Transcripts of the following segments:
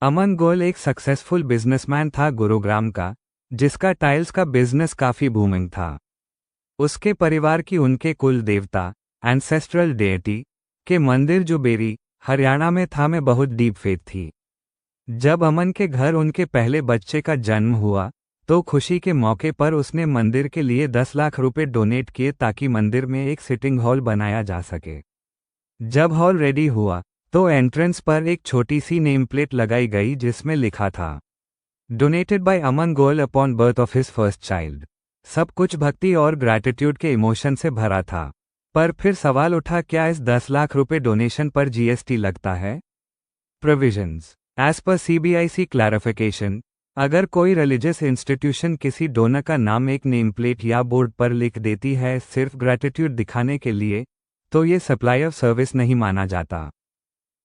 अमन गोयल एक successful businessman था गुरुग्राम का, जिसका टाइल्स का बिजनेस काफी बूमिंग था। उसके परिवार की उनके कुल देवता एंसेस्ट्रल डेटी के मंदिर जो बेरी, हरियाणा में था में बहुत डीप फेथ थी। जब अमन के घर उनके पहले बच्चे का जन्म हुआ तो खुशी के मौके पर उसने मंदिर के लिए 10 लाख रुपए डोनेट किए ताकि मंदिर में एक सिटिंग हॉल बनाया जा सके। जब हॉल रेडी हुआ तो एंट्रेंस पर एक छोटी सी नेम प्लेट लगाई गई जिसमें लिखा था, donated bye Aman Goyal upon birth of his first child. सब कुछ भक्ति और ग्रैटिट्यूड के इमोशन से भरा था। पर फिर सवाल उठा, क्या इस 10 लाख रुपए डोनेशन पर जीएसटी लगता है? Provisions as per CBIC clarification, अगर कोई रिलीजियस इंस्टीट्यूशन किसी डोनर का नाम एक नेम प्लेट या बोर्ड पर लिख देती है सिर्फ ग्रैटिट्यूड दिखाने के लिए, तो ये सप्लाई ऑफ सर्विस नहीं माना जाता।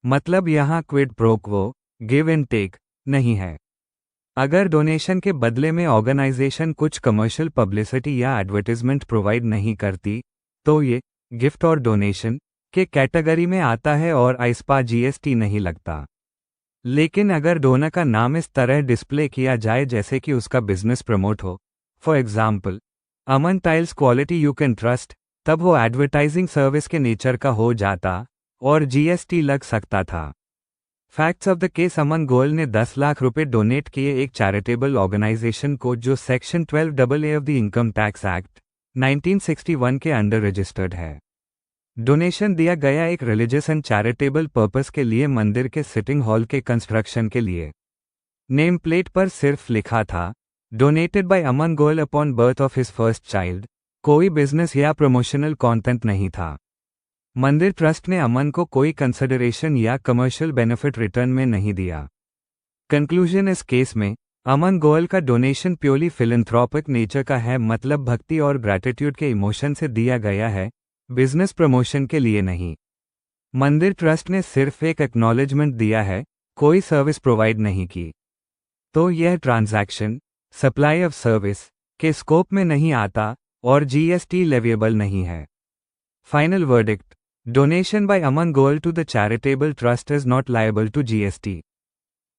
मतलब यहाँ quid pro quo, give and take नहीं है। अगर डोनेशन के बदले में ऑर्गेनाइजेशन कुछ कमर्शियल पब्लिसिटी या एडवर्टाइजमेंट प्रोवाइड नहीं करती, तो ये गिफ्ट और डोनेशन के कैटेगरी में आता है और इस पर जीएसटी नहीं लगता। लेकिन अगर डोनर का नाम इस तरह डिस्प्ले किया जाए जैसे कि उसका बिजनेस प्रमोट हो, for example Aman tiles quality you can trust, तब वो एडवर्टाइजिंग सर्विस के नेचर का हो जाता और जीएसटी लग सकता था। फैक्ट्स ऑफ द केस, अमन गोयल ने 10 लाख रुपए डोनेट किए एक चैरिटेबल ऑर्गेनाइजेशन को जो section 12AA of the income tax act 1961 के अंडर रजिस्टर्ड है। डोनेशन दिया गया एक रिलीजियस एंड चैरिटेबल पर्पस के लिए, मंदिर के सिटिंग हॉल के कंस्ट्रक्शन के लिए। नेम प्लेट पर सिर्फ लिखा था, donated bye Aman Goyal upon birth of his first child. कोई बिजनेस या प्रमोशनल कंटेंट नहीं था। मंदिर ट्रस्ट ने अमन को कोई कंसिडरेशन या कमर्शियल बेनिफिट रिटर्न में नहीं दिया। कंक्लूजन, इस केस में अमन गोयल का डोनेशन प्योरली फिलैंथ्रोपिक नेचर का है, मतलब भक्ति और ग्रैटिट्यूड के इमोशन से दिया गया है, बिजनेस प्रमोशन के लिए नहीं। मंदिर ट्रस्ट ने सिर्फ एक एक्नॉलेजमेंट दिया है, कोई सर्विस प्रोवाइड नहीं की। तो यह ट्रांजैक्शन सप्लाई ऑफ सर्विस के स्कोप में नहीं आता और जीएसटी लेविएबल नहीं है। Final verdict, donation by Aman Goyal to the charitable trust is not liable to GST.